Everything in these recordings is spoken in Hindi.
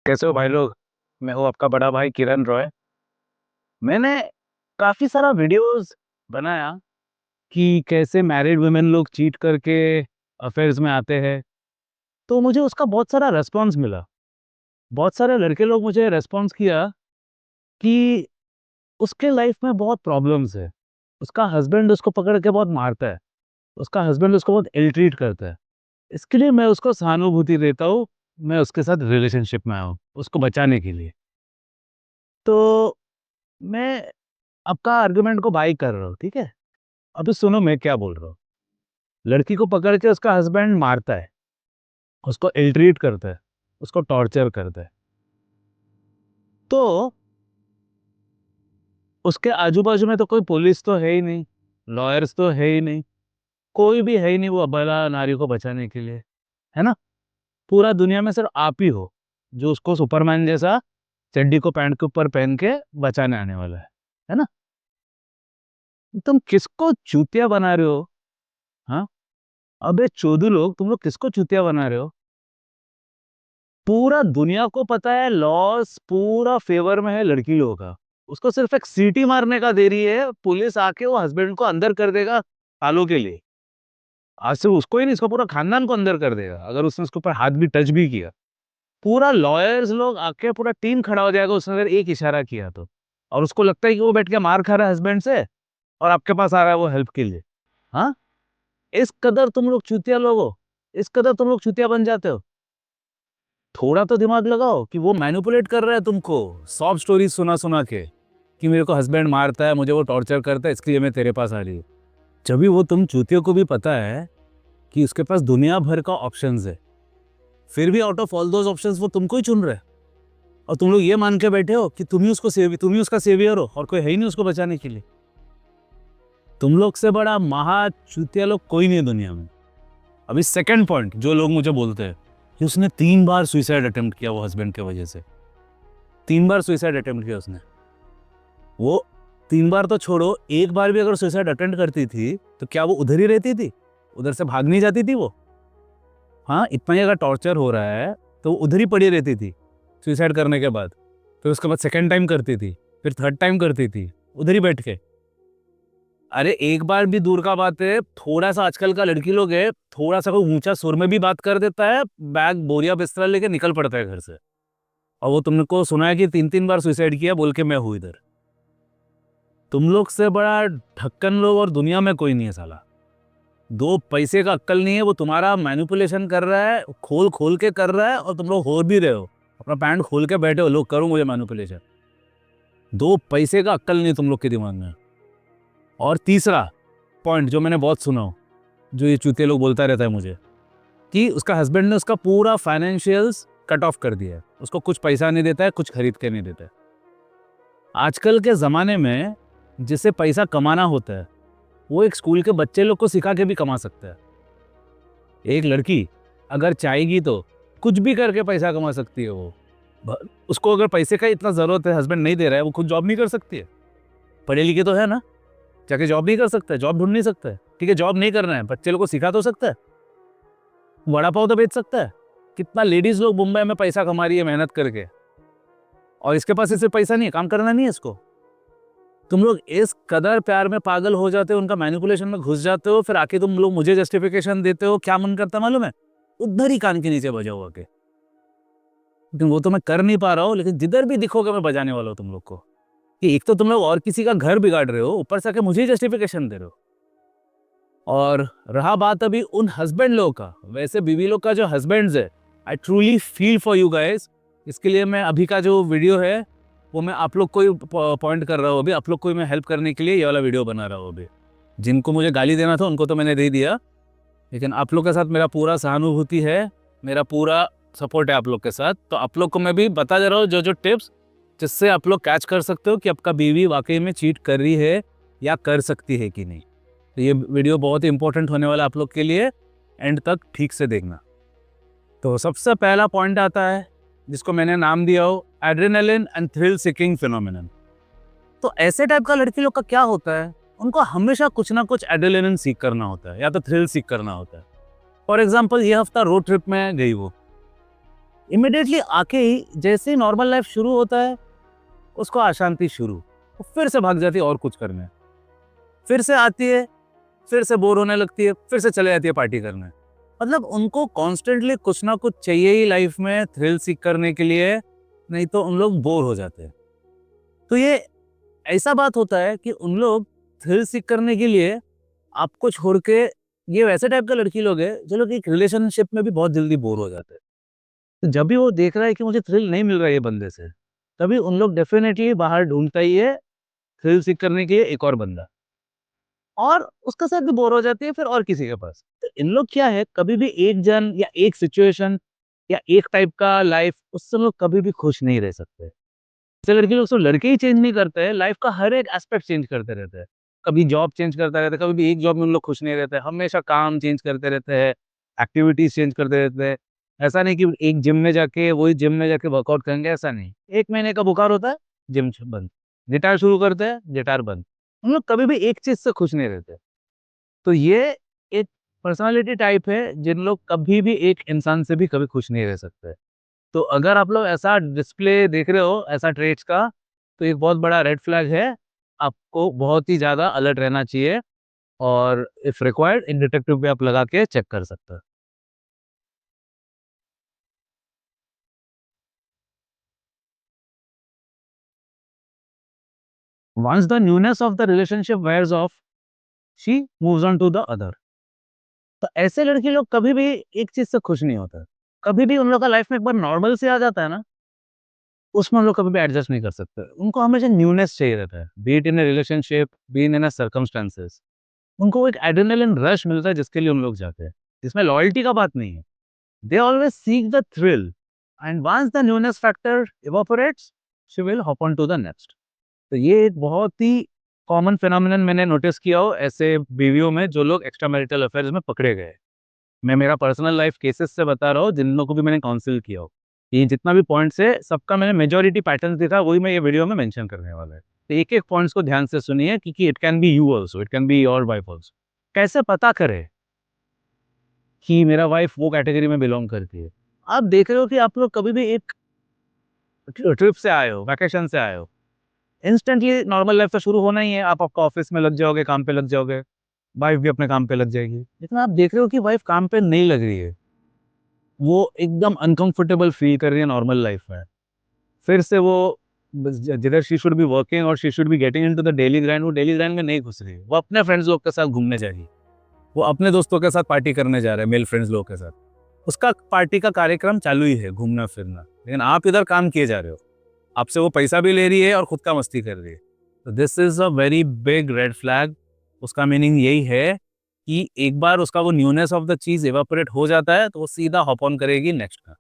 कैसे हो भाई लोग। मैं हूँ आपका बड़ा भाई किरण रॉय। मैंने काफी सारा वीडियोस बनाया कि कैसे मैरिड वुमेन लोग चीट करके अफेयर्स में आते हैं। तो मुझे उसका बहुत सारा रेस्पॉन्स मिला। बहुत सारे लड़के लोग मुझे रेस्पॉन्स किया कि उसके लाइफ में बहुत प्रॉब्लम्स है। उसका हस्बैंड उसको पकड़ के बहुत मारता है। उसका हस्बैंड उसको बहुत इल ट्रीट करता है। इसके लिए मैं उसको सहानुभूति देता हूँ। मैं उसके साथ रिलेशनशिप में आया हूँ उसको बचाने के लिए। तो मैं आपका आर्गुमेंट को बाई कर रहा हूँ, ठीक है। अभी सुनो मैं क्या बोल रहा हूँ। लड़की को पकड़ के उसका हस्बैंड मारता है, उसको इल ट्रीट करता है, उसको टॉर्चर करता है। तो उसके आजू बाजू में तो कोई पुलिस तो है ही नहीं, लॉयर्स तो है ही नहीं, कोई भी है ही नहीं वो अबला नारी को बचाने के लिए, है ना। पूरा दुनिया में सिर्फ आप ही हो जो उसको सुपरमैन जैसा चड्डी को पैंट के ऊपर पहन के बचाने आने वाला है ना। तुम किसको चूतिया बना रहे हो? हाँ, अबे चोदू लोग, तुम लोग किसको चूतिया बना रहे हो? पूरा दुनिया को पता है लॉस पूरा फेवर में है लड़की लोगों का। उसको सिर्फ एक सीटी मारने का देरी है, पुलिस आके वो हस्बैंड को अंदर कर देगा सालों के लिए। आज से उसको ही नहीं, इसको पूरा खानदान को अंदर कर देगा अगर उसने उसके ऊपर हाथ भी टच भी किया। पूरा लॉयर्स लोग आके पूरा टीम खड़ा हो जाएगा उसने अगर एक इशारा किया तो। और उसको लगता है कि वो बैठ के मार खा रहा है हस्बैंड से और आपके पास आ रहा है वो हेल्प के लिए। हाँ, इस कदर तुम लोग चूतिया लोग हो, इस कदर तुम लोग चूतिया बन जाते हो। थोड़ा तो दिमाग लगाओ कि वो मैनिपुलेट कर रहा है तुमको सॉब स्टोरी सुना सुना के कि मेरे को हस्बैंड मारता है, मुझे वो टॉर्चर करता है, इसके लिए मैं तेरे पास आ रही हूँ। जब भी वो तुम चूतियों को भी पता है कि उसके पास दुनिया भर का ऑप्शंस है, फिर भी out of all those options वो तुमको ही चुन रहे हैं। और तुम लोग ये मान के बैठे हो कि तुम ही उसका सेवियर हो और कोई है ही नहीं उसको बचाने के लिए। तुम लोग से बड़ा महा चूतिया लोग कोई नहीं है दुनिया में। अभी सेकंड पॉइंट जो लोग मुझे बोलते हैं कि उसने 3 बार सुइसाइड अटेम्प्ट किया वो हस्बैंड के वजह से। 3 बार सुइसाइड अटेम्प्ट किया उसने। वो 3 बार तो छोड़ो, एक बार भी अगर सुइसाइड अटेम्प्ट करती थी तो क्या वो उधर ही रहती थी? उधर से भाग नहीं जाती थी वो? हाँ, इतना ही अगर टॉर्चर हो रहा है तो वो उधर ही पड़ी रहती थी सुइसाइड करने के बाद। फिर उसके बाद सेकेंड टाइम करती थी, फिर थर्ड टाइम करती थी, उधर ही बैठ के। अरे एक बार भी दूर का बात है, थोड़ा सा आजकल का लड़की लोग है, थोड़ा सा कोई ऊंचा सुर में भी बात कर देता है, बैग बोरिया बिस्तरा लेके निकल पड़ता है घर से। और वो तुमको सुना है कि 3-3 बार सुसाइड किया बोल के मैं हूं इधर। तुम लोग से बड़ा ढक्कन लोग और दुनिया में कोई नहीं है साला। 2 पैसे का अक्कल नहीं है, वो तुम्हारा मैनिपुलेशन कर रहा है, खोल खोल के कर रहा है और तुम लोग हो भी रहे हो। अपना पैंट खोल के बैठे हो, लोग करो मुझे मैनिपुलेशन। 2 पैसे का अक्कल नहीं तुम लोग के दिमाग में। और तीसरा पॉइंट जो मैंने बहुत सुना हो, जो ये चूते लोग बोलता रहता है मुझे, कि उसका हस्बैंड ने उसका पूरा फाइनेंशियल्स कट ऑफ कर दिया है, उसको कुछ पैसा नहीं देता है, कुछ खरीद के नहीं देता है। आजकल के ज़माने में जिसे पैसा कमाना होता है वो एक स्कूल के बच्चे लोग को सिखा के भी कमा सकता है। एक लड़की अगर चाहेगी तो कुछ भी करके पैसा कमा सकती है वो। उसको अगर पैसे का इतना ज़रूरत है, हस्बैंड नहीं दे रहा है, वो खुद जॉब नहीं कर सकती है? पढ़े लिखे तो है ना, जाके जॉब नहीं कर सकता है, जॉब ढूंढ नहीं सकता है। ठीक है, जॉब नहीं करना है, बच्चे लोग को सिखा तो सकता है, वड़ा पाव तो बेच सकता है। कितना लेडीज लोग मुंबई में पैसा कमा रही है मेहनत करके, और इसके पास इससे पैसा नहीं है, काम करना नहीं है इसको। तुम लोग इस कदर प्यार में पागल हो जाते हो, उनका मैनिपुलेशन में घुस जाते हो, फिर आके तुम लोग मुझे जस्टिफिकेशन देते हो। क्या मन करता मालूम है? उधर ही कान के नीचे बजाओ आके। लेकिन वो तो मैं कर नहीं पा रहा हूँ, लेकिन जिधर भी दिखोगे मैं बजाने वाला हूँ तुम लोग को। कि एक तो तुम लोग और किसी का घर बिगाड़ रहे हो, ऊपर से आके मुझे जस्टिफिकेशन दे रहे हो। और रहा बात अभी उन हस्बैंड लोग का, वैसे बीवी लोग का जो हस्बैंड्स है, I truly feel for you guys. इसके लिए मैं अभी का जो वीडियो है वो मैं आप लोग को ही पॉइंट कर रहा हूँ, अभी आप लोग को ही मैं हेल्प करने के लिए ये वाला वीडियो बना रहा हूँ। अभी जिनको मुझे गाली देना था उनको तो मैंने दे दिया, लेकिन आप लोग के साथ मेरा पूरा सहानुभूति है, मेरा पूरा सपोर्ट है आप लोग के साथ। तो आप लोग को मैं भी बता दे रहा हूँ जो जो टिप्स, जिससे आप लोग कैच कर सकते हो कि आपका बीवी वाकई में चीट कर रही है या कर सकती है कि नहीं। तो ये वीडियो बहुत ही इंपॉर्टेंट होने वाला आप लोग के लिए, एंड तक ठीक से देखना। तो सबसे पहला पॉइंट आता है जिसको मैंने नाम दिया हो adrenaline and thrill seeking phenomenon. तो ऐसे टाइप का लड़की लोग का क्या होता है, उनको हमेशा कुछ ना कुछ एड्रेनालिन सीख करना होता है या तो थ्रिल सीख करना होता है। फॉर एग्जाम्पल ये हफ्ता रोड ट्रिप में गई वो, इमिडिएटली आके ही जैसे ही नॉर्मल लाइफ शुरू होता है, उसको अशांति शुरू, वो फिर से भाग जाती है और कुछ करने, फिर से आती है, फिर से बोर होने लगती है, फिर से चले जाती है पार्टी करने। मतलब उनको कॉन्स्टेंटली कुछ ना कुछ चाहिए ही लाइफ में थ्रिल सीक करने के लिए, नहीं तो उन लोग बोर हो जाते हैं। तो ये ऐसा बात होता है कि उन लोग थ्रिल सीक करने के लिए आपको छोड़ के, ये वैसे टाइप का लड़की लोग हैं जो लोग एक रिलेशनशिप में भी बहुत जल्दी बोर हो जाते हैं। तो जब भी वो देख रहा है कि मुझे थ्रिल नहीं मिल रहा है ये बंदे से, तभी उन लोग डेफिनेटली बाहर ढूंढता ही है थ्रिल सीक करने के लिए एक और बंदा, और उसके साथ भी बोर हो जाती है फिर और किसी के पास। तो इन लोग क्या है, कभी भी एक जन या एक सिचुएशन या एक टाइप का लाइफ, उससे लोग कभी भी खुश नहीं रह सकते। जैसे लड़के लोग सिर्फ लड़के ही चेंज नहीं करते हैं, लाइफ का हर एक एस्पेक्ट चेंज करते रहते हैं। कभी जॉब चेंज करता रहता है, कभी भी एक जॉब में उन लोग खुश नहीं रहते, हमेशा काम चेंज करते रहते हैं, एक्टिविटीज चेंज करते रहते हैं। ऐसा नहीं कि एक जिम में जाके वही जिम में जाके वर्कआउट करेंगे, ऐसा नहीं। 1 महीने का बुखार होता है, जिम बंद, गिटार शुरू करते हैं, गिटार बंद। हम लोग कभी भी एक चीज से खुश नहीं रहते। तो ये एक पर्सनालिटी टाइप है जिन लोग कभी भी एक इंसान से भी कभी खुश नहीं रह सकते। तो अगर आप लोग ऐसा डिस्प्ले देख रहे हो, ऐसा ट्रेड्स का, तो एक बहुत बड़ा रेड फ्लैग है। आपको बहुत ही ज़्यादा अलर्ट रहना चाहिए, और इफ रिक्वायर्ड इन डिटेक्टिव पे आप लगा के चेक कर सकते हैं। Once the newness of the relationship wears off, she moves on to the other. तो ऐसे लड़के लोग कभी भी एक चीज़ से खुश नहीं होते। कभी भी उन लोग का लाइफ में एक बार नॉर्मल से आ जाता है ना, उसमें हम लोग कभी भी एडजस्ट नहीं कर सकते। उनको हमेशा न्यूनेस चाहिए रहता है, B it in a relationship, be in a circumstances. उनको एक एड्रेनालिन रश मिलता है जिसके लिए उन लोग जाते हैं, जिसमें लॉयल्टी का बात नहीं है। They always seek the thrill, and once the newness factor evaporates, she will hop on to the next. तो ये एक बहुत ही कॉमन फिनोमिनन मैंने नोटिस किया हो ऐसे बीवियों में जो लोग एक्स्ट्रा मैरिटल अफेयर्स में पकड़े गए। मैं मेरा पर्सनल लाइफ केसेस से बता रहा हूँ, जिन लोगों को भी मैंने काउंसिल किया हो। ये जितना भी पॉइंट्स है, सबका मैंने मेजॉरिटी पैटर्न्स देखा, वही मैं ये वीडियो में मेंशन करने वाला है। तो एक-एक पॉइंट्स को ध्यान से सुनिए, क्योंकि it can be you also, it can be your wife also. कैसे पता करें कि मेरा वाइफ वो कैटेगरी में बिलॉन्ग करती है? आप देख रहे हो कि आप लोग कभी भी एक ट्रिप से आए हो, वैकेशन से आए हो, इंस्टेंटली नॉर्मल लाइफ तो शुरू होना ही है, आप आपका ऑफिस में लग जाओगे, काम पे लग जाओगे, वाइफ भी अपने काम पे लग जाएगी। लेकिन आप देख रहे हो कि वाइफ काम पे नहीं लग रही है, वो एकदम अनकंफर्टेबल फील कर रही है नॉर्मल लाइफ में। फिर से वो जिधर शी शुड बी वर्किंग और she should be getting into the daily grind, वो डेली ग्राइंड में नहीं घुस रही है। वो अपने फ्रेंड्स लोग के साथ घूमने जा रही है, वो अपने दोस्तों के साथ पार्टी करने जा रहा है, मेल फ्रेंड्स लोग के साथ। उसका पार्टी का कार्यक्रम चालू ही है, घूमना फिरना, लेकिन आप इधर काम किए जा रहे हो। आपसे वो पैसा भी ले रही है और खुद का मस्ती कर रही है। तो this is a very big red flag. उसका मीनिंग यही है कि एक बार उसका वो न्यूनेस ऑफ द चीज इवेपोरेट हो जाता है, तो वो सीधा हॉप ऑन करेगी नेक्स्ट में।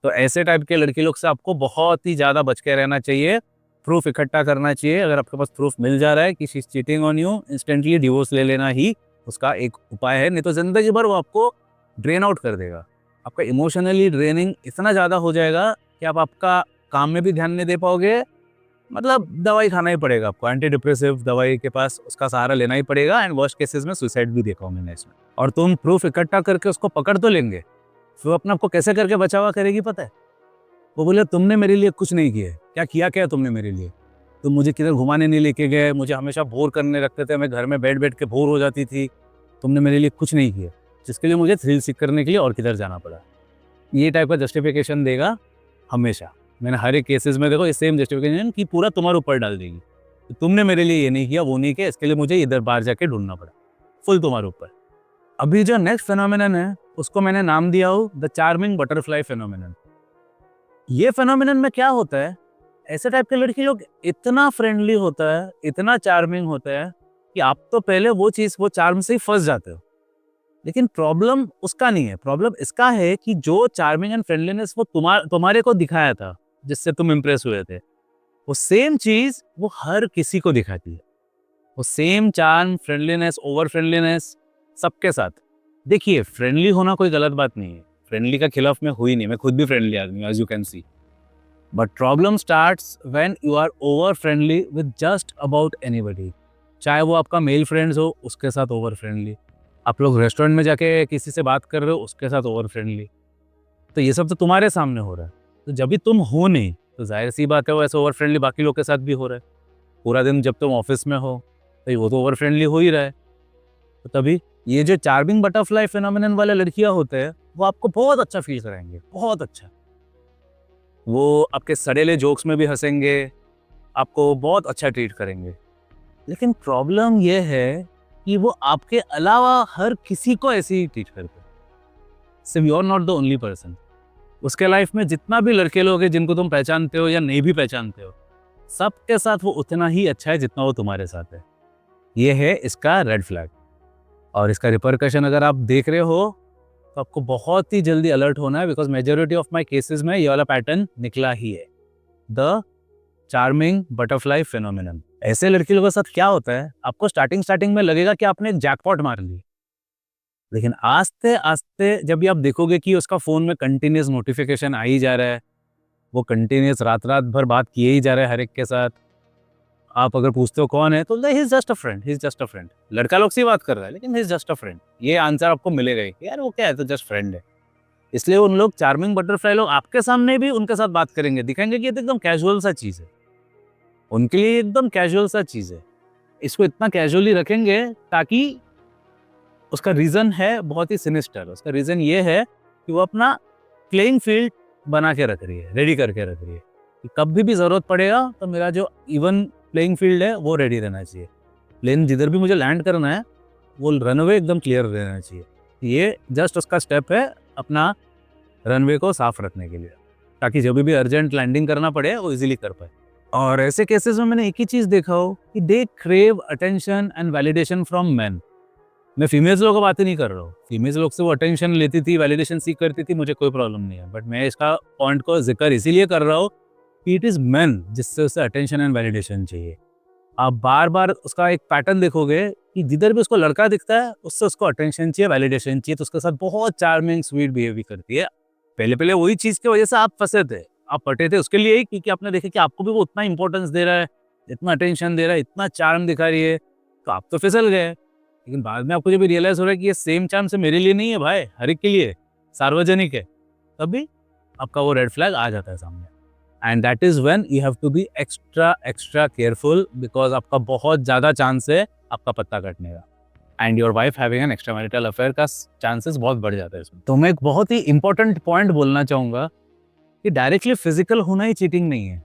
तो ऐसे टाइप के लड़की लोग से आपको बहुत ही ज़्यादा बच के रहना चाहिए। प्रूफ इकट्ठा करना चाहिए। अगर आपके पास प्रूफ मिल जा रहा है कि she is cheating on you, instantly divorce ले लेना ही उसका एक उपाय है। नहीं तो ज़िंदगी भर वो आपको ड्रेन आउट कर देगा। आपका इमोशनली ड्रेनिंग इतना ज़्यादा हो जाएगा कि आप आपका काम में भी ध्यान नहीं दे पाओगे। मतलब दवाई खाना ही पड़ेगा आपको, एंटी डिप्रेसिव दवाई के पास उसका सहारा लेना ही पड़ेगा, एंड वर्स्ट केसेस में सुसाइड भी देखा हूँ मैंने इसमें। और तुम प्रूफ इकट्ठा करके उसको पकड़ तो लेंगे, फिर वो अपने आप को कैसे करके बचावा करेगी पता है? वो बोले तुमने मेरे लिए कुछ नहीं किया है। क्या किया क्या तुमने मेरे लिए? तुम मुझे किधर घुमाने नहीं लेके गए, मुझे हमेशा बोर करने रखते थे, मैं घर में बैठ-बैठ के बोर हो जाती थी। तुमने मेरे लिए कुछ नहीं किया, जिसके लिए मुझे थ्रिल सीक करने के लिए और किधर जाना पड़ा। ये टाइप का जस्टिफिकेशन देगा हमेशा। मैंने हर एक केसेस में देखो ये सेम जस्टिफिकेशन कि पूरा तुम्हारे ऊपर डाल देगी। तो तुमने मेरे लिए ये नहीं किया, वो नहीं किया, इसके लिए मुझे इधर बाहर जाके ढूँढना पड़ा। फुल तुम्हारे ऊपर। अभी जो नेक्स्ट फिनोमेनन है, उसको मैंने नाम दिया हो द चार्मिंग बटरफ्लाई फिनोमेनन। ये फिनोमेनन में क्या होता है, ऐसे टाइप के लड़की लोग इतना फ्रेंडली होता है, इतना चार्मिंग होता है कि आप तो पहले वो चीज़, वो चार्म से ही फँस जाते हो। लेकिन प्रॉब्लम उसका नहीं है, प्रॉब्लम इसका है कि जो चार्मिंग एंड फ्रेंडलीनेस वो तुम्हारे को दिखाया था, जिससे तुम इम्प्रेस हुए थे, वो सेम चीज़ वो हर किसी को दिखाती है। वो same charm, friendliness, over friendliness सबके साथ। देखिए, फ्रेंडली होना कोई गलत बात नहीं है। फ्रेंडली का खिलाफ मैं हुई नहीं, मैं खुद भी फ्रेंडली आदमी हूँ, as you can see. But problem starts when you are over friendly with just about anybody. चाहे वो आपका मेल फ्रेंड्स हो, उसके साथ ओवर फ्रेंडली। आप लोग रेस्टोरेंट में जाके किसी से बात कर रहे हो, उसके साथ ओवर फ्रेंडली। तो ये सब तो तुम्हारे सामने हो रहा है, तो जब भी तुम हो नहीं तो जाहिर सी बात है वो ऐसे ओवर फ्रेंडली बाकी लोग के साथ भी हो रहा है। पूरा दिन जब तुम ऑफिस में हो तो वो तो ओवर फ्रेंडली हो ही रहा है। तो तभी ये जो चार्मिंग बटरफ्लाई फिनोमिनन वाले लड़कियां होते हैं वो आपको बहुत अच्छा फील कराएंगे, बहुत अच्छा। वो आपके सड़ेले जोक्स में भी हंसेंगे, आपको बहुत अच्छा ट्रीट करेंगे। लेकिन प्रॉब्लम ये है कि वो आपके अलावा हर किसी को ऐसे ही ट्रीट करते हैं। सिर्फ you are not the only person. उसके लाइफ में जितना भी लड़के लोग हैं जिनको तुम पहचानते हो या नहीं भी पहचानते हो, सबके साथ वो उतना ही अच्छा है जितना वो तुम्हारे साथ है। ये है इसका रेड फ्लैग। और इसका रिपरकशन अगर आप देख रहे हो तो आपको बहुत ही जल्दी अलर्ट होना है, because majority of my cases में ये वाला पैटर्न निकला ही है, द चार्मिंग बटरफ्लाई फिनोमिनन। ऐसे लड़की लोगों के साथ क्या होता है, आपको स्टार्टिंग में लगेगा कि आपने एक जैकपॉट मार ली, लेकिन आस्ते आस्ते जब भी आप देखोगे कि उसका फोन में कंटिन्यूस नोटिफिकेशन आ ही जा रहा है, वो कंटिन्यूस रात भर बात किए ही जा रहा है हर एक के साथ। आप अगर पूछते हो कौन है तो he is just a friend, he is just a friend. लड़का लोग से बात कर रहा है लेकिन he is just a friend, ये आंसर आपको मिलेगा ही, यार वो क्या है, तो जस्ट फ्रेंड है। इसलिए उन लोग चार्मिंग बटरफ्लाई लोग आपके सामने भी उनके साथ बात करेंगे, दिखाएंगे कि ये तो एकदम कैजुअल सा चीज है, उनके लिए एकदम कैजुअल सा चीज है। इसको इतना कैजुअली रखेंगे ताकि उसका रीजन है बहुत ही सिनिस्टर। उसका रीजन ये है कि वो अपना प्लेइंग फील्ड बना के रख रही है, रेडी करके रख रही है कि कभी भी जरूरत पड़ेगा तो मेरा जो इवन प्लेइंग फील्ड है वो रेडी रहना चाहिए। प्लेन जिधर भी मुझे लैंड करना है वो रनवे एकदम क्लियर रहना चाहिए। ये जस्ट उसका स्टेप है अपना रनवे को साफ रखने के लिए, ताकि जब भी अर्जेंट लैंडिंग करना पड़े वो इजीली कर पाए। और ऐसे केसेस में मैंने एक ही चीज देखा हो कि they crave attention and validation from man. मैं फीमेल्स लोगों की बात ही नहीं कर रहा हूँ, फीमेल्स लोग से वो अटेंशन लेती थी, वैलिडेशन सीख करती थी, मुझे कोई प्रॉब्लम नहीं है, बट मैं इसका पॉइंट को जिक्र इसीलिए कर रहा हूँ कि इट इज मैन जिससे उसे अटेंशन एंड वैलिडेशन चाहिए। आप बार बार उसका एक पैटर्न देखोगे कि जिधर भी उसको लड़का दिखता है उससे उसको अटेंशन चाहिए, वैलिडेशन चाहिए, तो उसके साथ बहुत चार्मिंग स्वीट बिहेव भी करती है। पहले पहले वही चीज की वजह से आप फंसे थे, आप पटे थे उसके लिए ही, क्योंकि आपने देखा कि आपको भी वो उतना इंपॉर्टेंस दे रहा है, इतना अटेंशन दे रहा है, इतना चार्म दिखा रही है, तो आप तो फिसल गए। लेकिन बाद में आपको जब रियलाइज हो रहा है कि ये सेम चार्म से मेरे लिए नहीं है भाई, हर एक के लिए सार्वजनिक है, तभी आपका वो रेड फ्लैग आ जाता है सामने। And that is when you have to be extra careful, because आपका बहुत ज्यादा चांस है आपका पत्ता कटने का, and your wife having an extra marital affair का चांसेस बहुत बढ़ जाता है इसमें। तो मैं एक बहुत ही इंपॉर्टेंट पॉइंट बोलना चाहूंगा कि डायरेक्टली फिजिकल होना ही चीटिंग नहीं है,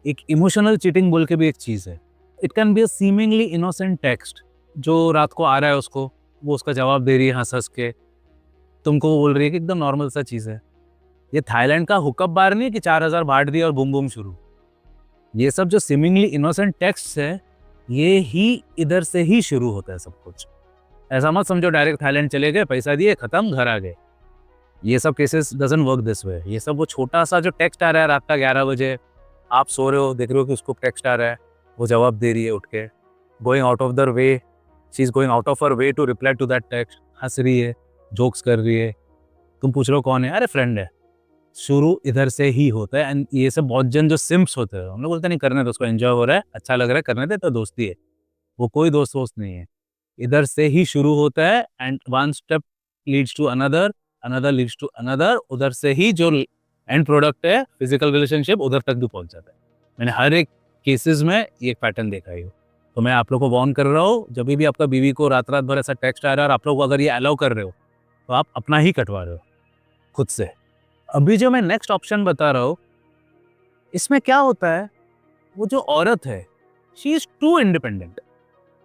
एक इमोशनल चीटिंग बोल के भी एक चीज है। It can be a seemingly innocent text जो रात को आ रहा है उसको, वो उसका जवाब दे रही है हंस हंस के, तुमको बोल रही है कि एकदम नॉर्मल सा चीज है। ये थाईलैंड का हुकअप बार नहीं है कि 4000 बांट दिया और बूम बूम शुरू। ये सब जो सीमिंगली इनोसेंट टेक्स्ट है, ये ही इधर से ही शुरू होता है सब कुछ। ऐसा मत समझो डायरेक्ट थाईलैंड चले गए, पैसा दिए, खत्म, घर आ गए। ये सब cases doesn't work this way. ये सब वो छोटा सा जो टेक्स्ट आ रहा है रात का 11 बजे, आप सो रहे हो, देख रहे हो कि उसको टेक्स्ट आ रहा है, वो जवाब दे रही है उठ के, going out of the way, she is going out of her way to reply to that text, हंस रही है, जोक्स कर रही है, तुम पूछ रहे हो कौन है, अरे फ्रेंड है। शुरू इधर से ही होता है। एंड ये सब बहुत जन जो सिम्प्स होते हैं, हम लोग बोलते नहीं करने दो, उसको एंजॉय हो रहा है, अच्छा लग रहा है, करने दे, तो दोस्ती है। वो कोई दोस्त वोस्त नहीं है, इधर से ही शुरू होता है, and one step leads to another, another leads to another, उधर से ही जो एंड प्रोडक्ट है फिजिकल रिलेशनशिप उधर तक भी पहुंच जाता है। मैंने हर एक केसेस में ये पैटर्न देखा ही हो। तो मैं आप लोग को वार्न कर रहा हूँ, जब भी आपका बीवी को रात रात भर ऐसा टेक्स्ट आ रहा है और आप लोग अगर ये अलाउ कर रहे हो तो आप अपना ही कटवा रहे हो खुद से। अभी जो मैं नेक्स्ट ऑप्शन बता रहा हूँ, इसमें क्या होता है, वो जो औरत है शी इज टू इंडिपेंडेंट।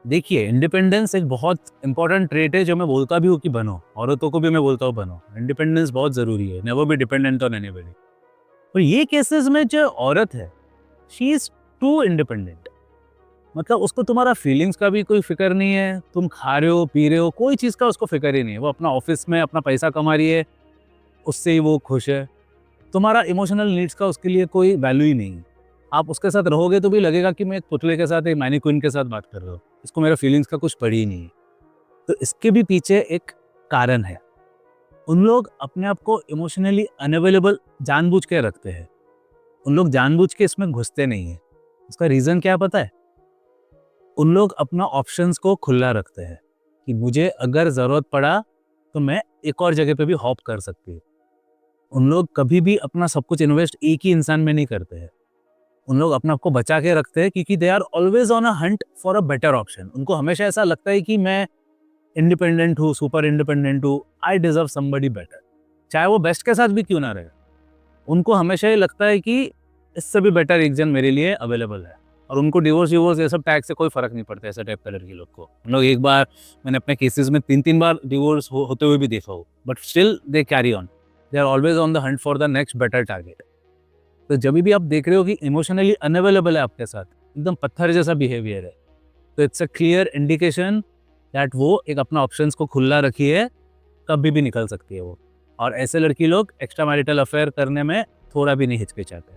देखिए, इंडिपेंडेंस एक बहुत इंपॉर्टेंट ट्रेट है जो मैं बोलता भी हूँ कि बनो, औरतों को भी मैं बोलता हूँ बनो, इंडिपेंडेंस बहुत जरूरी है, never be dependent on anybody. और ये केसेस में जो औरत है शी इज टू इंडिपेंडेंट, मतलब उसको तुम्हारा फीलिंग्स का भी कोई फिक्र नहीं है, तुम खा रहे हो पी रहे हो, कोई चीज का उसको फिक्र ही नहीं है, वो अपना ऑफिस में अपना पैसा कमा रही है, उससे ही वो खुश है। तुम्हारा इमोशनल नीड्स का उसके लिए कोई वैल्यू ही नहीं है। आप उसके साथ रहोगे तो भी लगेगा कि मैं एक पुतले के साथ, एक मैनीक्वीन के साथ बात कर रहा हूँ, इसको मेरा फीलिंग्स का कुछ पड़ी ही नहीं है। तो इसके भी पीछे एक कारण है, उन लोग अपने आप को इमोशनली अनअवेलेबल जानबूझ के रखते हैं, उन लोग जानबूझ के इसमें घुसते नहीं है। उसका रीजन क्या पता है, उन लोग अपना ऑप्शंस को खुला रखते हैं कि मुझे अगर जरूरत पड़ा तो मैं एक और जगह पे भी हॉप कर सकती हूँ। उन लोग कभी भी अपना सब कुछ इन्वेस्ट एक ही इंसान में नहीं करते हैं। उन लोग अपने आप को बचा के रखते हैं क्योंकि they are always on a hunt for a better option. उनको हमेशा ऐसा लगता है कि मैं इंडिपेंडेंट हूँ, सुपर इंडिपेंडेंट हूँ, आई डिजर्व समबडी बेटर, चाहे वो बेस्ट के साथ भी क्यों ना रहे। उनको हमेशा ये लगता है कि इससे भी बेटर एक जन मेरे लिए अवेलेबल है, और उनको डिवोर्स ये सब टैग से कोई फर्क नहीं पड़ता ऐसा टाइप कलर के लोग को। हम लोग एक बार, मैंने अपने केसेस में 3-3 बार डिवोर्स होते हुए भी देखा हो, but still they carry on, they are always on the hunt for the next better target. तो जब भी आप देख रहे हो कि इमोशनली अनअवेलेबल है आपके साथ, एकदम पत्थर जैसा बिहेवियर है, तो it's a clear indication that वो एक अपना ऑप्शंस को खुला रखी है, कभी भी निकल सकती है वो। और ऐसे लड़की लोग एक्स्ट्रा मैरिटल अफेयर करने में थोड़ा भी नहीं हिचकिचाते।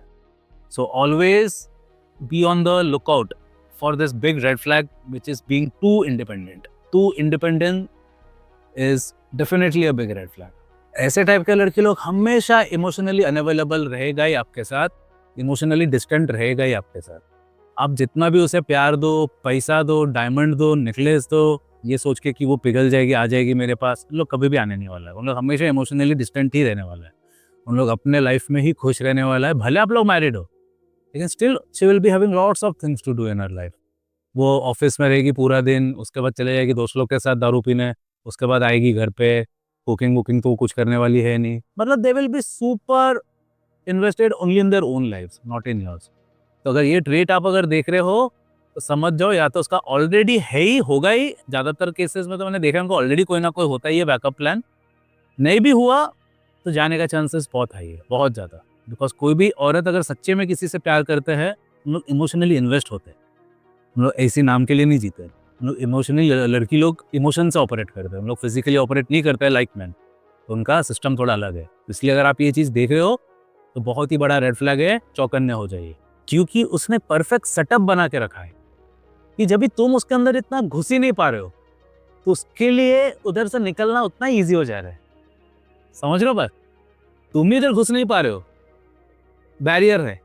So always be on the lookout for this big red flag which is being too independent. Too independent is definitely a big red flag. ऐसे टाइप के लड़के लोग हमेशा इमोशनली अनअवेलेबल रहेगा ही आपके साथ, इमोशनली डिस्टेंट रहेगा ही आपके साथ। आप जितना भी उसे प्यार दो, पैसा दो, डायमंड दो, नेकलेस दो, ये सोच के कि वो पिघल जाएगी, आ जाएगी मेरे पास, उन लोग कभी भी आने नहीं वाला है। उन लोग हमेशा इमोशनली डिस्टेंट ही रहने वाला है। उन लोग अपने लाइफ में ही खुश रहने वाला है। भले आप लोग मैरिड हो, लेकिन still she will be having lots of things to do in her life. वो ऑफिस में रहेगी पूरा दिन, उसके बाद चले जाएगी दोस्त लोग के साथ दारू पीने, उसके बाद आएगी घर पे, कुकिंग वुकिंग तो कुछ करने वाली है नहीं। मतलब they will be super invested only in their own lives, not in yours. तो अगर ये ट्रेट आप अगर देख रहे हो तो समझ जाओ, या तो उसका ऑलरेडी है ही, होगा ही। ज़्यादातर केसेस में तो मैंने देखा उनको ऑलरेडी कोई ना कोई होता ही है बैकअप प्लान। नहीं भी हुआ तो जाने का चांसेस बहुत हाई है, बहुत ज़्यादा। बिकॉज कोई भी औरत अगर सच्चे में किसी से प्यार करते हैं, उन लोग इमोशनली इन्वेस्ट होते हैं। उन लोग ऐसी नाम के लिए नहीं जीते। उन लोग इमोशनली, लड़की लोग इमोशन से ऑपरेट करते हैं, उन लोग फिजिकली ऑपरेट नहीं करते लाइक मैन। तो उनका सिस्टम थोड़ा अलग है। इसलिए अगर आप ये चीज़ देख रहे हो तो बहुत ही बड़ा रेड फ्लैग है, चौकन्ने हो जाइए। क्योंकि उसने परफेक्ट सेटअप बना के रखा है कि जब भी तुम उसके अंदर इतना घुस ही नहीं पा रहे हो, तो उसके लिए उधर से निकलना उतना ईजी हो जा रहा है। समझ रहे हो बात? तुम ही इधर घुस नहीं पा रहे हो, बैरियर है,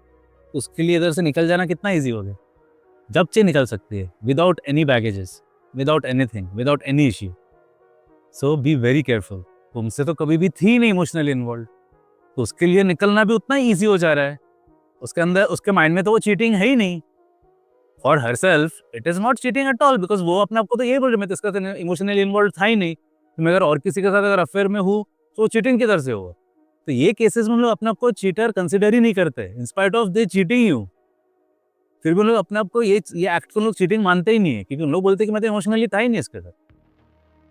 उसके लिए इधर से निकल जाना कितना ईजी हो गया। जब चाहे निकल सकती है, without any baggages, without anything, without any issue. So be very careful. तुमसे तो कभी भी थी नहीं इमोशनली इन्वॉल्व, तो उसके लिए निकलना भी उतना ईजी हो जा रहा है। उसके अंदर, उसके माइंड में तो वो चीटिंग है ही नहीं। For herself it is not cheating at all, because वो अपने आप को तो यही बोल रही, मैं तो इसका इमोशनली इन्वॉल्व था ही नहीं, तो मैं अगर और किसी के साथ अगर अफेयर में हूँ तो चीटिंग किधर से होगा। तो ये केसेस में हम लोग अपने आप को चीटर कंसिडर ही नहीं करते, in spite of they cheating you. फिर भी उन लोग अपने आप को ये एक्ट को लोग चीटिंग मानते ही नहीं है, क्योंकि उन लोग बोलते हैं कि मैं तो इमोशनली था ही नहीं इसके साथ।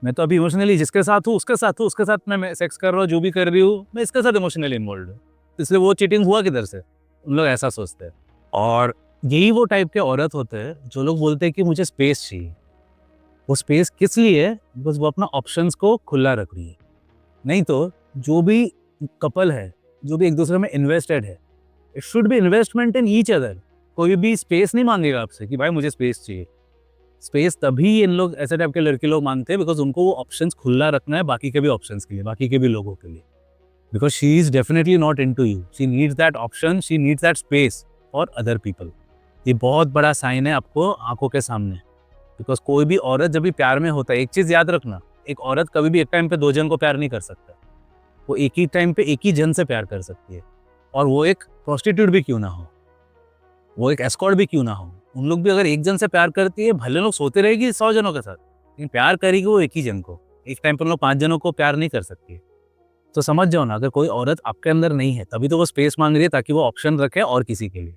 मैं तो अभी इमोशनली जिसके साथ हूँ उसके साथ हूँ, उसके साथ मैं सेक्स कर रहा हूँ, जो भी कर रही हूँ, मैं इसके साथ इमोशनली इन्वॉल्व हूँ, तो इसलिए वो चीटिंग हुआ किधर से। उन लोग ऐसा सोचते हैं। और यही वो टाइप के औरत होते हैं जो लोग बोलते हैं कि मुझे स्पेस चाहिए। वो स्पेस किस लिए है? बिकॉज वो अपना ऑप्शंस को खुला रख रही है। नहीं तो जो भी कपल है, जो भी एक दूसरे में इन्वेस्टेड है, it should be investment in each other. कोई भी स्पेस नहीं मांगेगा आपसे कि भाई मुझे स्पेस चाहिए। स्पेस तभी इन लोग, ऐसे टाइप के लड़के लोग मांगते हैं, बिकॉज उनको वो ऑप्शंस खुला रखना है बाकी के भी ऑप्शंस के लिए, बाकी के भी लोगों के लिए। Because she is definitely not into you, she needs that option, she needs that space for other people. ये बहुत बड़ा साइन है आपको आंखों के सामने। बिकॉज कोई भी औरत जब भी प्यार में होता है, एक चीज याद रखना, एक औरत कभी भी एक टाइम पे 2 जन को प्यार नहीं कर सकता। वो एक ही टाइम पे एक ही जन से प्यार कर सकती है, और वो एक प्रोस्टिट्यूट भी क्यों ना हो, वो एक एस्कॉर्ट भी क्यों ना हो। उन लोग भी अगर एक जन से प्यार करती है, भले लोग सोते रहेगी 100 जनों के साथ, लेकिन प्यार करेगी वो एक ही जन को। एक टाइम पर लोग 5 जनों को प्यार नहीं कर सकती। तो समझ जाओ ना, अगर कोई औरत आपके अंदर नहीं है, तभी तो वो स्पेस मांग रही है, ताकि वो ऑप्शन रखे और किसी के लिए।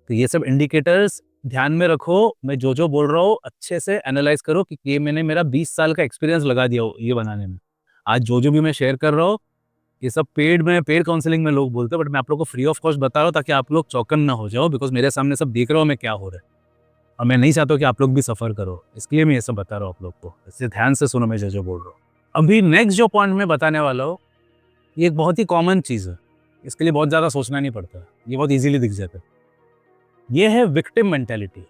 तो ये सब इंडिकेटर्स ध्यान में रखो। मैं जो बोल रहा हूँ अच्छे से एनालाइज करो, कि ये मैंने मेरा 20 साल का एक्सपीरियंस लगा दिया ये बनाने में। आज जो भी मैं शेयर कर रहा हूँ, ये सब पेड काउंसलिंग में लोग बोलते हैं, बट मैं आप लोग को फ्री ऑफ कॉस्ट बता रहा हूँ, ताकि आप लोग चौकन ना हो जाओ। बिकॉज मेरे सामने सब देख रहा हूँ मैं क्या हो रहा है, और मैं नहीं चाहता कि आप लोग भी सफ़र करो, इसलिए मैं ये सब बता रहा हूँ आप लोग को। इससे ध्यान से सुनो मैं जो बोल रहा हूँ। अभी नेक्स्ट जो पॉइंट मैं बताने वाला हूँ, ये एक बहुत ही कॉमन चीज़ है, इसके लिए बहुत ज़्यादा सोचना नहीं पड़ता, ये बहुत ईजिली दिख जाता है। ये है विक्टिम मेंटेलिटी।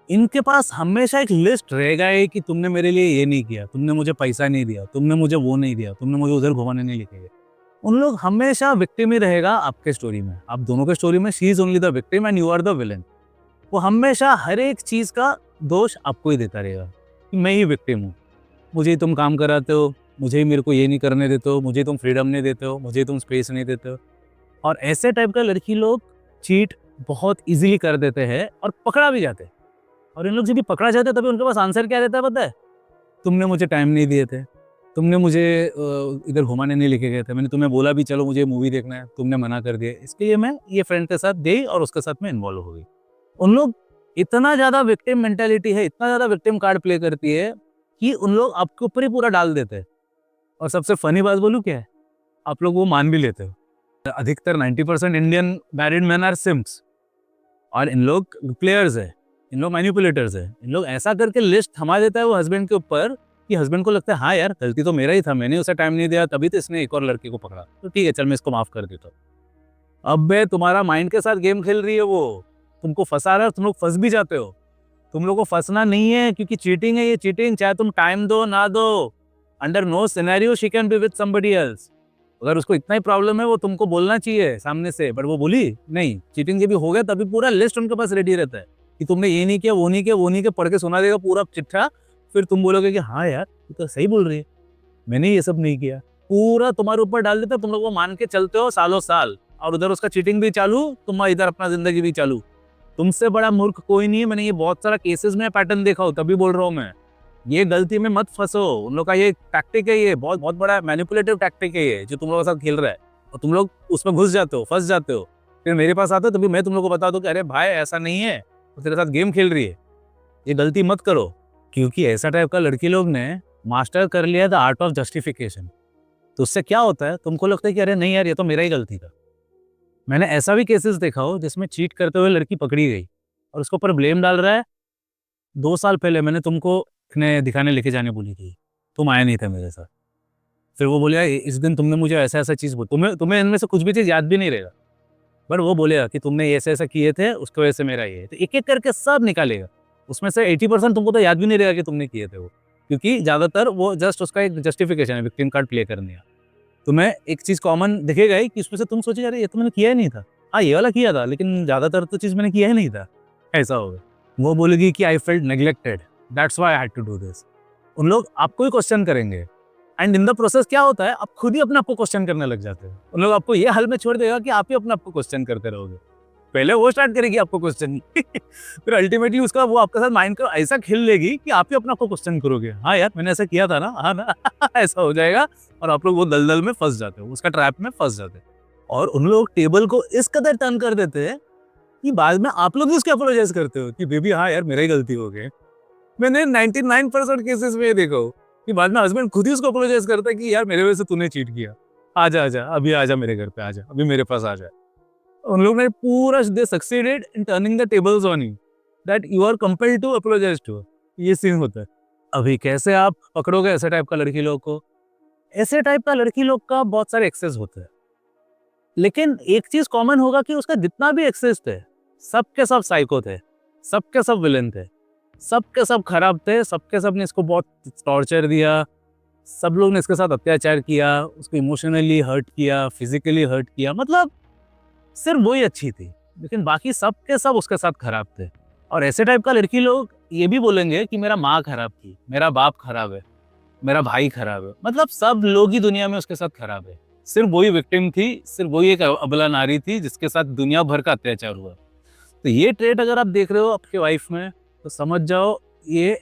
इनके पास हमेशा एक लिस्ट रहेगा है कि तुमने मेरे लिए ये नहीं किया, तुमने मुझे पैसा नहीं दिया, तुमने मुझे वो नहीं दिया, तुमने मुझे उधर घुमाने नहीं लेके गए। उन लोग हमेशा विक्टिम ही रहेगा आपके स्टोरी में। आप दोनों के स्टोरी में she is only the victim and you are the villain. वो हमेशा हर एक चीज़ का दोष आपको ही देता रहेगा कि मैं ही विक्टिम हूँ, मुझे ही तुम काम कराते हो, मुझे ही मेरे को ये नहीं करने देते हो, मुझे तुम फ्रीडम नहीं देते हो, मुझे तुम स्पेस नहीं देते हो। और ऐसे टाइप का लड़की लोग चीट बहुत ईज़िली कर देते हैं और पकड़ा भी जाते हैं। और इन लोग जब भी पकड़ा जाते हैं तभी उनके पास आंसर क्या रहता है पता है? तुमने मुझे टाइम नहीं दिए थे, तुमने मुझे इधर घुमाने नहीं लेके गए थे, मैंने तुम्हें बोला भी चलो मुझे मूवी देखना है, तुमने मना कर दिया, इसके लिए मैं ये फ्रेंड के साथ गई और उसके साथ मैं इन्वॉल्व हो गई। उन लोग इतना ज़्यादा विक्टिम मेंटालिटी है, इतना ज़्यादा विक्टिम कार्ड प्ले करती है कि उन लोग आपके ऊपर ही पूरा डाल देते हैं। और सबसे फनी बात बोलूँ क्या है? आप लोग वो मान भी लेते हो। अधिकतर 90% इंडियन मैरिड मेन आर सिम्प्स और इन लोग प्लेयर्स है, इन लोग मैनिपुलेटर्स है। इन लोग ऐसा करके लिस्ट थमा देता है वो हस्बैंड के ऊपर कि हस्बैंड को लगता है हाँ यार गलती तो मेरा ही था, मैंने उसे टाइम नहीं दिया तभी तो इसने एक और लड़की को पकड़ा, तो ठीक है चल मैं इसको माफ कर देता हूँ। अब बे तुम्हारा माइंड के साथ गेम खेल रही है वो, तुमको फंसा रहा है और तुम लोग फंस भी जाते हो। तुम लोग को फंसना नहीं है क्योंकि चीटिंग है ये चीटिंग, चाहे तुम टाइम दो ना दो, under no scenario she can be with somebody else. अगर उसको इतना ही प्रॉब्लम है वो तुमको बोलना चाहिए सामने से, बट वो बोली नहीं। चीटिंग जब भी हो गया तभी पूरा लिस्ट उनके पास रेडी रहता है कि तुमने ये नहीं किया वो नहीं किया वो नहीं किया, पढ़ के सुना देगा पूरा चिट्ठा। फिर तुम बोलोगे कि हाँ यार ये तो सही बोल रही है, मैंने ये सब नहीं किया। पूरा तुम्हारे ऊपर डाल देता है, तुम लोग वो मान के चलते हो सालों साल, और उधर उसका चीटिंग भी चालू, तुम इधर अपना जिंदगी भी चालू। तुमसे बड़ा मूर्ख कोई नहीं है, मैंने ये बहुत सारा केसेस में पैटर्न देखा हो तभी बोल रहा हूँ मैं। ये गलती में मत फंसो, उन लोग का ये टैक्टिक है, ये बहुत बहुत बड़ा मैनिपुलेटिव टैक्टिक है ये जो तुम लोगों के साथ खेल रहा है, और तुम लोग उसमें घुस जाते हो, फंस जाते हो। फिर मेरे पास आते हो तभी मैं तुम लोग को बता दूं कि अरे भाई ऐसा नहीं है, वो तेरे साथ गेम खेल रही है, ये गलती मत करो। क्योंकि ऐसा टाइप का लड़की लोग ने मास्टर कर लिया द आर्ट ऑफ जस्टिफिकेशन। तो उससे क्या होता है, तुमको लगता है कि अरे नहीं यार ये तो मेरा ही गलती था। मैंने ऐसा भी केसेस देखा हो जिसमें चीट करते हुए लड़की पकड़ी गई और उसके ऊपर ब्लेम डाल रहा है 2 साल पहले मैंने तुमको दिखाने लेके जाने बोली थी, तुम आए नहीं थे मेरे साथ। फिर वो बोलेगा इस दिन तुमने मुझे ऐसा ऐसा चीज़ बोली, तुम्हें तुम्हें इनमें से कुछ भी चीज़ याद भी नहीं रहेगा, बट वो बोलेगा कि तुमने ऐसे ऐसा किए थे उसकी वजह से मेरा ये है। तो एक एक करके सब निकालेगा, उसमें से 80% तुमको तो याद भी नहीं रहेगा कि तुमने किए थे वो, क्योंकि ज़्यादातर वो जस्ट उसका एक जस्टिफिकेशन है विक्टिम कार्ड प्ले करने का। तुम्हें एक चीज़ कॉमन दिखेगा ही कि उसमें से तुम सोचे अरे ये तो मैंने किया ही नहीं था, हाँ ये वाला किया था लेकिन ज़्यादातर तो चीज़ मैंने किया ही नहीं था, ऐसा होगा। वो बोलेगी कि I felt neglected, that's why I had to do this. उन लोग आपको ही क्वेश्चन करेंगे एंड इन द प्रोसेस क्या होता है, आप खुद ही अपने आप को क्वेश्चन करने लग जाते हो। उन लोग आपको ये हाल में छोड़ देगा कि आप ही अपने आप को क्वेश्चन करते रहोगे। पहले वो स्टार्ट करेगी आपको क्वेश्चन फिर अल्टीमेटली उसका वो आपके साथ माइंड को ऐसा खेल लेगी कि आप ही अपने आप को क्वेश्चन करोगे, हाँ यार मैंने ऐसा किया था ना, हाँ ना ऐसा हो जाएगा और आप लोग वो दलदल में फंस जाते हो, उसका ट्रैप में फंस जाते हैं। और उन लोग टेबल को इस कदर टर्न कर देते हैं कि बाद में आप लोग भी उसके अपोलोजाइज करते हो कि बेबी हाँ यार मेरा ही गलती हो गई। मैंने 99% केसेस में ये देखा हो कि बाद में हस्बैंड खुद ही उसको अपोलोजाइज करता है कि यार मेरे वजह से तूने चीट किया, आजा आजा अभी आजा मेरे घर पे आजा, अभी मेरे पास आ जा। उन लोग ने पूरा they succeeded in turning the tables on you that you are compelled to apologize to. ये सीन होता है। अभी कैसे आप पकड़ोगे ऐसे टाइप का लड़की लोग को? ऐसे टाइप का लड़की लोग का बहुत सारे एक्सेस होते हैं, लेकिन एक चीज कॉमन होगा कि उसका जितना भी एक्सेस थे सबके सब साइको थे, सबके सब विलेन थे, सबके सब खराब थे, सबके सब ने इसको बहुत टॉर्चर दिया, सब लोग ने इसके साथ अत्याचार किया, उसको इमोशनली हर्ट किया, फिजिकली हर्ट किया। मतलब सिर्फ वही अच्छी थी लेकिन बाकी सब के सब उसके साथ खराब थे। और ऐसे टाइप का लड़की लोग ये भी बोलेंगे कि मेरा माँ खराब थी, मेरा बाप खराब है, मेरा भाई खराब है, मतलब सब लोग ही दुनिया में उसके साथ खराब है। सिर्फ वही विक्टिम थी, सिर्फ वही एक अबला नारी थी जिसके साथ दुनिया भर का अत्याचार हुआ। तो ये ट्रेट अगर आप देख रहे हो आपके वाइफ में तो समझ जाओ ये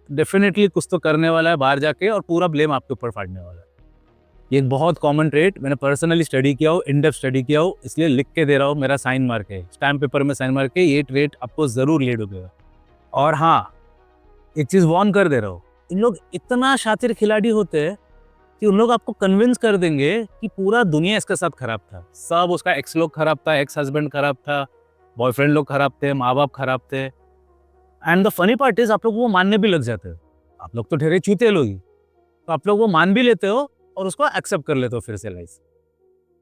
डेफिनेटली कुछ तो करने वाला है बाहर जाके और पूरा ब्लेम आपके ऊपर फाड़ने वाला है। ये एक बहुत कॉमन ट्रेट, मैंने पर्सनली स्टडी किया हो, इन डेप्थ स्टडी किया हो, इसलिए लिख के दे रहा हूँ, मेरा साइन मार के स्टैम्प पेपर में साइन मार के, ये ट्रेट आपको जरूर लीड होगा। और हाँ एक चीज वॉर्न कर दे रहा हूँ, इन लोग इतना शातिर खिलाड़ी होते हैं कि उन लोग आपको कन्विंस कर देंगे कि पूरा दुनिया इसके साथ खराब था, सब उसका एक्स लोग खराब था, एक्स हस्बैंड खराब था, बॉयफ्रेंड लोग खराब थे, माँ बाप खराब थे। And the funny part is आप लोग वो मानने भी लग जाते हो। आप लोग तो ठहरे चूते लोग ही, तो आप लोग वो मान भी लेते हो और उसको एक्सेप्ट कर लेते हो फिर से लाइफ।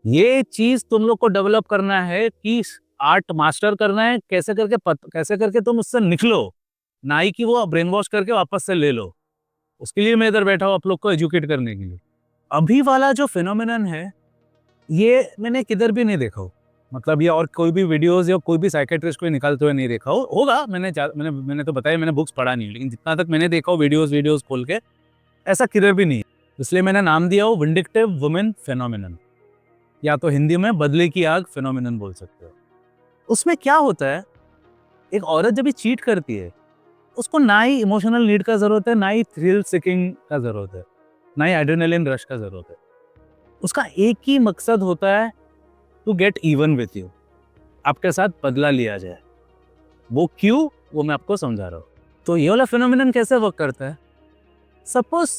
ये चीज तुम लोग को डेवलप करना है कि आर्ट मास्टर करना है, कैसे करके तुम उससे निकलो, ना ही कि वो ब्रेन वॉश करके वापस से ले लो। उसके लिए मैं इधर बैठा हूँ आप लोग को एजुकेट करने के लिए। अभी वाला जो फिनोमिनन है ये मैंने किधर भी नहीं देखा हो, मतलब ये और कोई भी वीडियोस या कोई भी साइकेट्रिस्ट को निकालते हुए नहीं देखा हो। होगा, मैंने तो बताया, मैंने बुक्स पढ़ा नहीं, लेकिन जितना तक मैंने देखा हो वीडियोस खोल के, ऐसा किधर भी नहीं है। इसलिए मैंने नाम दिया वो विंडिक्टिव वुमेन फेनोमेनन, या तो हिंदी में बदले की आग फेनोमेनन बोल सकते हो। उसमें क्या होता है, एक औरत जब भी चीट करती है, उसको ना ही इमोशनल नीड का जरूरत है, ना ही थ्रिल सीकिंग का जरूरत है, ना ही एड्रेनलिन रश का जरूरत है। उसका एक ही मकसद होता है, to get even with you, आपके साथ बदला लिया जाए। वो क्यों, वो मैं आपको समझा रहा हूँ। तो ये वाला फिनोमिनन कैसे वर्क करता है, सपोज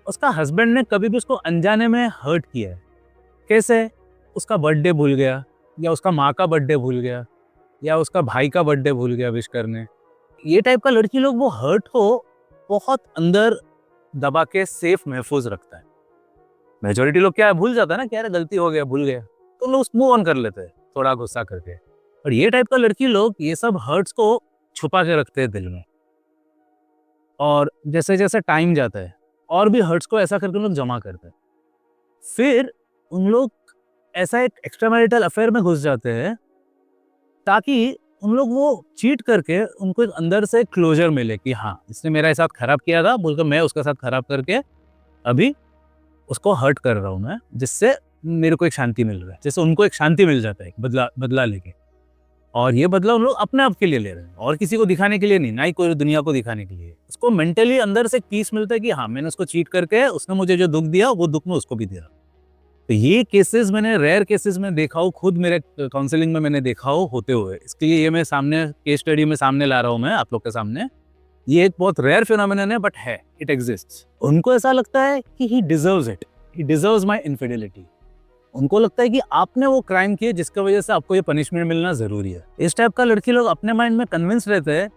उसका हस्बैंड ने कभी भी उसको अनजाने में हर्ट किया है। कैसे, उसका बर्थडे भूल गया, या उसका माँ का बर्थडे भूल गया, या उसका भाई का बर्थडे भूल गया विश करने। ये टाइप का लड़की लोग वो हर्ट को बहुत अंदर दबा के सेफ महफूज रखता है। मेजोरिटी लोग क्या है, भूल जाता है ना, क्या यार गलती हो गया, भूल गया, तो लोग मूव ऑन कर लेते हैं थोड़ा गुस्सा करके। और ये टाइप का लड़की लोग ये सब हर्ट्स को छुपा के रखते हैं दिल में, और जैसे जैसे टाइम जाता है और भी हर्ट्स को ऐसा करके लोग जमा करते हैं। फिर उन लोग ऐसा एक एक्स्ट्रामैरिटल अफेयर में घुस जाते हैं, ताकि उन लोग वो चीट करके उनको एक अंदर से क्लोजर मिले कि हाँ, इसने मेरा साथ खराब किया था बोलकर मैं उसका साथ खराब करके अभी उसको हर्ट कर रहा हूँ मैं, जिससे मेरे को एक शांति मिल रहा है। जैसे उनको एक शांति मिल जाता है बदला बदला लेके, और ये बदला उन लोग अपने आप के लिए ले रहे हैं, और किसी को दिखाने के लिए नहीं, ना ही कोई दुनिया को दिखाने के लिए। उसको मेंटली अंदर से एक पीस मिलता है कि हाँ, मैंने उसको चीट करके उसने मुझे जो दुख दिया वो दुख मैं उसको भी दिया। तो ये केसेस मैंने रेयर केसेस में देखा हूँ, खुद मेरे काउंसलिंग में मैंने देखा हो होते हुए, इसके लिए ये मैं सामने केस स्टडी में सामने ला रहा हूँ मैं आप लोग के सामने। ये एक बहुत रेयर फिनोमिनन है, बट है, इट एग्जिस्ट्स। उनको ऐसा लगता है कि ही deserves it, he deserves my infidelity. उनको लगता है कि आपने वो क्राइम किए जिसकी वजह से आपको ये पनिशमेंट मिलना जरूरी है। इस टाइप का लड़की लोग अपने माइंड में कन्विंस रहते हैं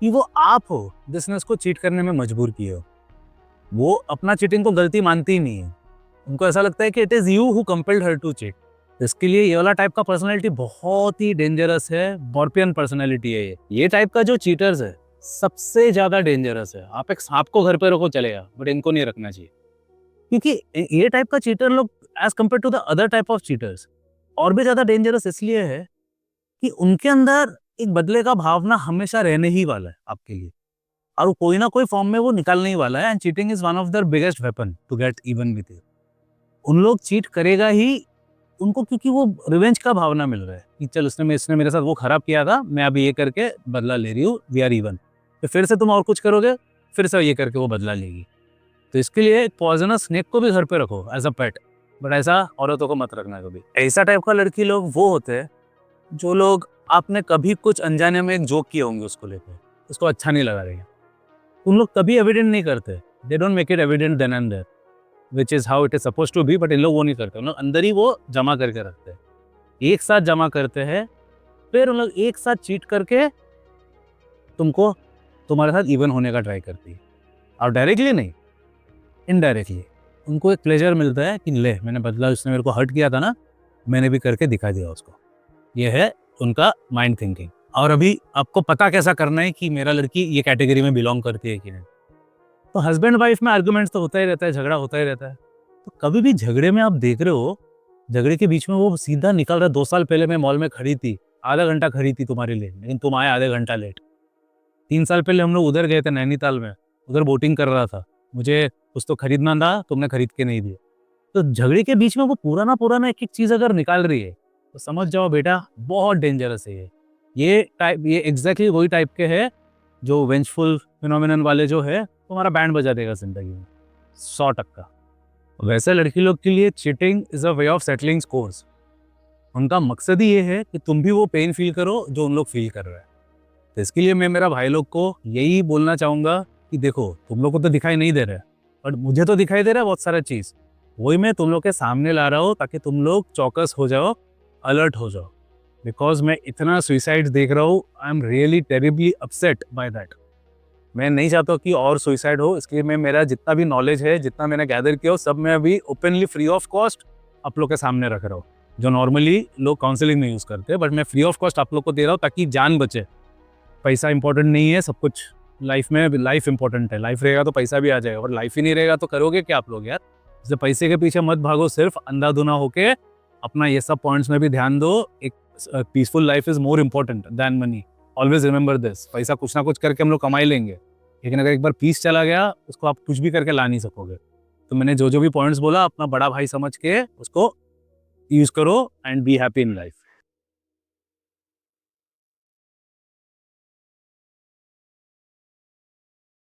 कि वो आप हो जिसने उसको चीट करने में मजबूर किए हो। वो अपना चीटिंग को गलती मानती ही नहीं है, उनको ऐसा लगता है कि it is you who compelled her to cheat. इसके लिए ये वाला टाइप का पर्सनैलिटी बहुत ही डेंजरस है, मॉर्पियन पर्सनैलिटी है ये टाइप का जो चीटर्स है सबसे ज्यादा डेंजरस है। आप एक सांप को घर पे रखो चलेगा, बट इनको नहीं रखना चाहिए, क्योंकि ये टाइप का चीटर लोग as compare to the other type of cheaters और भी ज्यादा डेंजरस इसलिए है कि उनके अंदर एक बदले का भावना हमेशा रहने ही वाला है आपके लिए, और वो कोई ना कोई फॉर्म में वो निकालने ही वाला है। And cheating is one of their biggest weapon to get even with you. उन लोग चीट करेगा ही उनको, क्योंकि वो रिवेंज का भावना मिल रहा है कि चल इसने मेरे साथ वो खराब किया था, मैं अभी ये करके बदला ले रही हूँ, वी आर इवन। फिर से तुम और कुछ करोगे, फिर से ये करके वो बदला लेगी। तो इसके लिए पॉइजनस स्नेक को भी घर पे रखो एज अ पेट, बट ऐसा औरतों को मत रखना कभी। ऐसा टाइप का लड़की लोग वो होते हैं जो लोग, आपने कभी कुछ अनजाने में एक जोक किए होंगे उसको लेकर, उसको अच्छा नहीं लगा रहेगा, उन लोग कभी एविडेंट नहीं करते, they don't make it evident then and there, which is how it is suppose to be. But इन लोग वो नहीं करते, उन लोग अंदर ही वो जमा करके रखते हैं, एक साथ जमा करते हैं, फिर उन लोग एक साथ चीट करके तुमको तुम्हारे साथ इवन होने का ट्राई करती है। और डायरेक्टली नहीं, इनडायरेक्टली उनको एक प्लेजर मिलता है कि ले, मैंने बदला, उसने मेरे को हर्ट किया था ना, मैंने भी करके दिखा दिया उसको। ये है उनका माइंड थिंकिंग। और अभी आपको पता कैसा करना है कि मेरा लड़की ये कैटेगरी में बिलोंग करती है कि नहीं। तो हस्बैंड वाइफ में आर्गुमेंट्स तो होता ही रहता है, झगड़ा होता ही रहता है। तो कभी भी झगड़े में आप देख रहे हो, झगड़े के बीच में वो सीधा निकल रहा है, 2 साल पहले मैं मॉल में खड़ी थी, आधा घंटा खड़ी थी तुम्हारे लिए, लेकिन तुम आए आधे घंटा लेट। 3 साल पहले हम लोग उधर गए थे नैनीताल में, उधर बोटिंग कर रहा था, मुझे कुछ तो खरीदना था, तुमने खरीद के नहीं दिया। तो झगड़े के बीच में वो पुराना पुराना एक एक चीज अगर निकाल रही है, तो समझ जाओ बेटा बहुत डेंजरस है ये टाइप। ये एग्जैक्टली वही टाइप के है जो वेंचफुल फिनोमिनन वाले जो है, तुम्हारा बैंड बजा देगा जिंदगी में 100%। वैसे लड़की लोग के लिए cheating is a way of settling scores. उनका मकसद ही ये है कि तुम भी वो पेन फील करो जो उन लोग फील कर रहे हैं। तो इसके लिए मैं मेरा भाई लोग को यही बोलना चाहूँगा कि देखो, तुम लोग को तो दिखाई नहीं दे रहा है, बट मुझे तो दिखाई दे रहा है बहुत सारा चीज़, वही मैं तुम लोग के सामने ला रहा हूँ ताकि तुम लोग चौकस हो जाओ, अलर्ट हो जाओ। बिकॉज मैं इतना सुइसाइड देख रहा हूँ, I am really terribly upset by that. मैं नहीं चाहता कि और सुइसाइड हो, इसलिए मैं मेरा जितना भी नॉलेज है, जितना मैंने गैदर किया हो, सब मैं अभी ओपनली फ्री ऑफ कॉस्ट आप लोग के सामने रख रहा हूँ, जो नॉर्मली लोग काउंसलिंग में यूज़ करते हैं, बट मैं फ्री ऑफ कॉस्ट आप लोग को दे रहा हूँ ताकि जान बचे। पैसा इंपॉर्टेंट नहीं है, सब कुछ लाइफ में, लाइफ इंपॉर्टेंट है। लाइफ रहेगा तो पैसा भी आ जाएगा, और लाइफ ही नहीं रहेगा तो करोगे क्या आप लोग यार। इसलिए पैसे के पीछे मत भागो, सिर्फ अंधाधुना होके अपना ये सब पॉइंट्स में भी ध्यान दो। एक peaceful life is more important than money, always remember this. पैसा कुछ ना कुछ करके हम लोग कमा ही लेंगे, लेकिन अगर एक बार पीस चला गया, उसको आप कुछ भी करके ला नहीं सकोगे। तो मैंने जो जो भी पॉइंट्स बोला अपना बड़ा भाई समझ के उसको यूज करो and be happy in life.